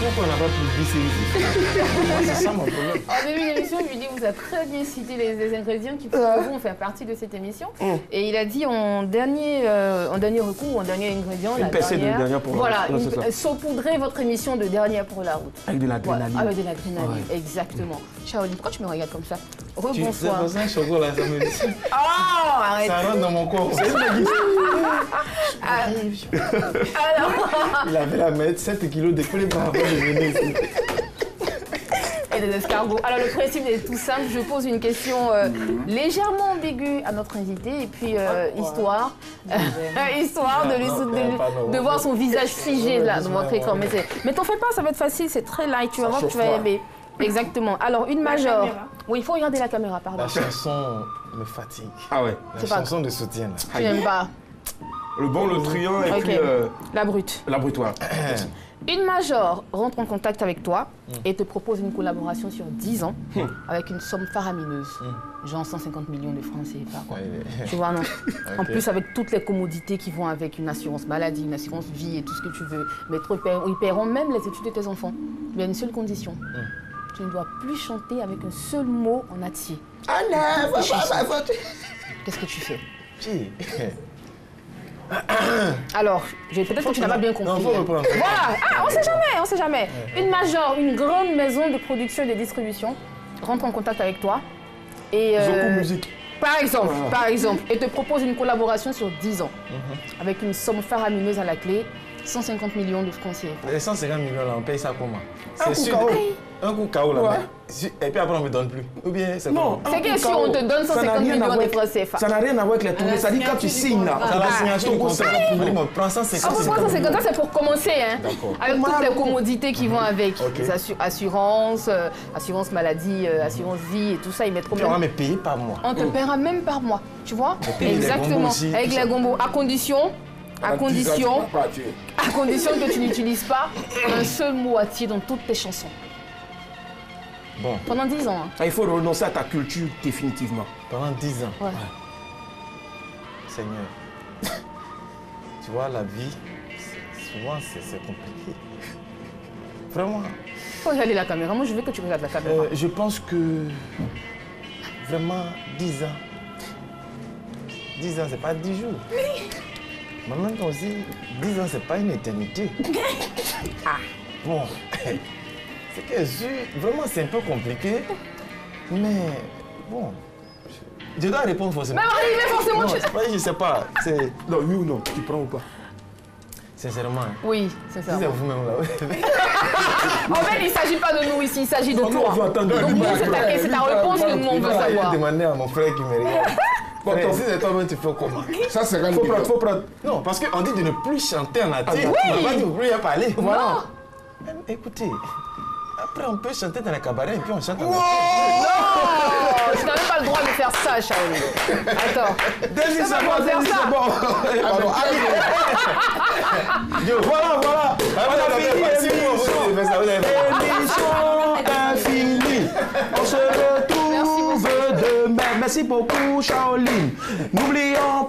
Pourquoi on n'a pas publié C'est ça mon problème. En début d'émission, il lui dit vous avez très bien cité les ingrédients qui vont faire partie de cette émission. Et il a dit en dernier recours, en dernier ingrédient, une percée de dernière pour la route. Voilà, saupoudrez votre émission de dernière pour la route. Avec de l'adrénaline. Voilà, avec de l'adrénaline, exactement. Shaolin, pourquoi tu me regardes comme ça? Rebonsoir. C'est un chocolat, ça me dit. Oh, arrête. Ça rentre dans mon corps. Alors... Il avait la mettre 7 kilos de poulet par rapport à venir ici. Et des escargots. Alors le principe est tout simple, je pose une question légèrement ambiguë à notre invité et puis histoire de voir son visage figé là dans votre écran. Mais t'en fais pas, ça va être facile, c'est très light, tu vas voir que tu vas aimer. Exactement. Alors une major. Oui, il faut regarder la caméra, pardon. La chanson me fatigue. Ah ouais. La chanson de soutien là. Tu n'aimes pas. Le bon, le truand et puis... La brute. La brute, voilà. Une major rentre en contact avec toi et te propose une collaboration sur 10 ans avec une somme faramineuse. Genre 150 millions de francs CFA. Quoi. Tu vois, non? En plus, avec toutes les commodités qui vont avec une assurance maladie, une assurance vie et tout ce que tu veux. Mais ils paieront même les études de tes enfants. Il y a une seule condition. Tu ne dois plus chanter avec un seul mot en atier. Qu'est-ce que tu fais? Alors, peut-être que tu n'as pas bien compris. Non, faut reprendre. Voilà, on sait jamais. Une major, une grande maison de production et de distribution rentre en contact avec toi et musique. par exemple, et te propose une collaboration sur 10 ans avec une somme faramineuse à la clé, 150 millions de francs CFA. Les 150 millions là, on paye ça comment? C'est sûr. Un coup KO là. Et puis après on ne me donne plus. Ou bien c'est non. C'est que si on te donne 150 millions de francs CFA. Ça n'a rien à voir avec les tournées. Ça dit quand tu signes là. Ça la signature du contrat. On prend 150. 150, c'est pour commencer, hein. Avec toutes les commodités qui vont avec. Les assurances, assurance maladie, assurance vie et tout ça, ils mettent combien? On va me payer par mois. On te paiera même par mois, tu vois? Exactement. Avec les gombos, à condition que tu n'utilises pas un seul mot atier dans toutes tes chansons. Bon. Pendant 10 ans. Il faut renoncer à ta culture définitivement. Pendant 10 ans. Ouais. Seigneur, tu vois, la vie, souvent c'est compliqué. Vraiment. Faut regarder la caméra. Moi, je veux que tu regardes la caméra. Je pense que vraiment 10 ans. 10 ans, c'est pas 10 jours. Mais en même temps aussi, 10 ans, c'est pas une éternité. Bon, c'est que vraiment, c'est un peu compliqué. Mais bon, je dois répondre forcément. Mais arriver forcément, non, je sais pas. Non, oui ou non, tu prends ou pas? Sincèrement. Oui, c'est ça. C'est vous-même là. En fait, il ne s'agit pas de nous ici, il s'agit de toi. Donc, nous, c'est ta réponse que nous, on veut savoir. Je vais demander à mon frère qui me regarde. Bon, si c'est toi-même, tu fais comment? Ça, c'est faut prendre. Non, parce qu'on dit de ne plus chanter en atier. Oui. On va pas plus y parler. Voilà. Écoutez, après, on peut chanter dans les cabarets et puis on chante en atier. Non, tu n'as même pas le droit de faire ça, Shaolin. Attends. C'est bon. Voilà. Émission infinie. On se retrouve demain. Merci beaucoup, Shaolin. N'oublions